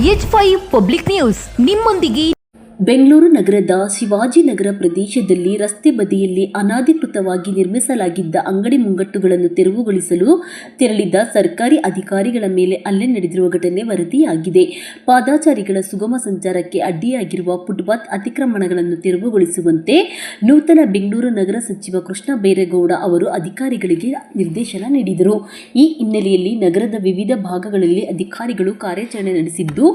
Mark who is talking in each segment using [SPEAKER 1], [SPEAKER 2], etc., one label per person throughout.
[SPEAKER 1] H5 public news ನಿಮ್ಮೊಂದಿಗೆ.
[SPEAKER 2] ಬೆಂಗಳೂರು ನಗರದ ಶಿವಾಜಿನಗರ ಪ್ರದೇಶದಲ್ಲಿ ರಸ್ತೆ ಬದಿಯಲ್ಲಿ ಅನಧಿಕೃತವಾಗಿ ನಿರ್ಮಿಸಲಾಗಿದ್ದ ಅಂಗಡಿ ಮುಂಗಟ್ಟುಗಳನ್ನು ತೆರವುಗೊಳಿಸಲು ತೆರಳಿದ್ದ ಸರ್ಕಾರಿ ಅಧಿಕಾರಿಗಳ ಮೇಲೆ ಹಲ್ಲೆ ನಡೆದಿರುವ ಘಟನೆ ವರದಿಯಾಗಿದೆ. ಪಾದಚಾರಿಗಳ ಸುಗಮ ಸಂಚಾರಕ್ಕೆ ಅಡ್ಡಿಯಾಗಿರುವ ಫುಟ್ಪಾತ್ ಅತಿಕ್ರಮಣಗಳನ್ನು ತೆರವುಗೊಳಿಸುವಂತೆ ನೂತನ ಬೆಂಗಳೂರು ನಗರ ಸಚಿವ ಕೃಷ್ಣ ಬೈರೇಗೌಡ ಅವರು ಅಧಿಕಾರಿಗಳಿಗೆ ನಿರ್ದೇಶನ ನೀಡಿದರು. ಈ ಹಿನ್ನೆಲೆಯಲ್ಲಿ ನಗರದ ವಿವಿಧ ಭಾಗಗಳಲ್ಲಿ ಅಧಿಕಾರಿಗಳು ಕಾರ್ಯಾಚರಣೆ ನಡೆಸಿದ್ದು,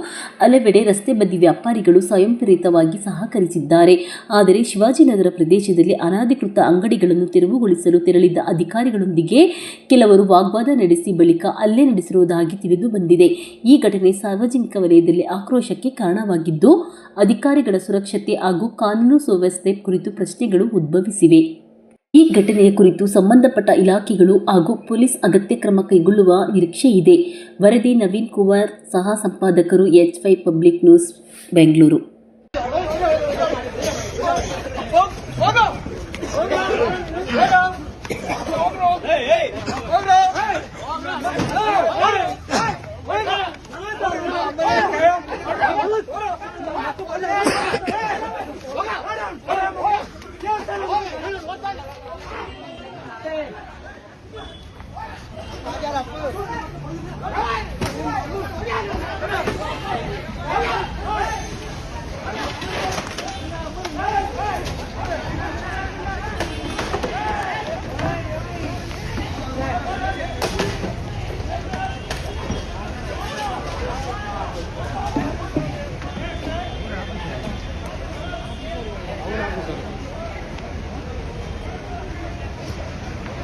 [SPEAKER 2] ಹಲವೆಡೆ ರಸ್ತೆ ಬದಿ ವ್ಯಾಪಾರಿಗಳು ಸ್ವಯಂಪ್ರೇರಿತ ಸಹಕರಿಸಿದ್ದಾರೆ. ಆದರೆ ಶಿವಾಜಿನಗರ ಪ್ರದೇಶದಲ್ಲಿ ಅನಧಿಕೃತ ಅಂಗಡಿಗಳನ್ನು ತೆರವುಗೊಳಿಸಲು ತೆರಳಿದ್ದ ಅಧಿಕಾರಿಗಳೊಂದಿಗೆ ಕೆಲವರು ವಾಗ್ವಾದ ನಡೆಸಿ ಬಳಿಕ ಹಲ್ಲೆ ನಡೆಸಿರುವುದಾಗಿ ತಿಳಿದು ಬಂದಿದೆ. ಈ ಘಟನೆ ಸಾರ್ವಜನಿಕ ವಲಯದಲ್ಲಿ ಆಕ್ರೋಶಕ್ಕೆ ಕಾರಣವಾಗಿದ್ದು, ಅಧಿಕಾರಿಗಳ ಸುರಕ್ಷತೆ ಹಾಗೂ ಕಾನೂನು ಸುವ್ಯವಸ್ಥೆ ಕುರಿತು ಪ್ರಶ್ನೆಗಳು ಉದ್ಭವಿಸಿವೆ. ಈ ಘಟನೆಯ ಕುರಿತು ಸಂಬಂಧಪಟ್ಟ ಇಲಾಖೆಗಳು ಹಾಗೂ ಪೊಲೀಸ್ ಅಗತ್ಯ ಕ್ರಮ ಕೈಗೊಳ್ಳುವ ನಿರೀಕ್ಷೆ ಇದೆ. ವರದಿ ನವೀನ್ ಕುಮಾರ್, ಸಹ ಸಂಪಾದಕರು, H5 ಪಬ್ಲಿಕ್ ನ್ಯೂಸ್, ಬೆಂಗಳೂರು.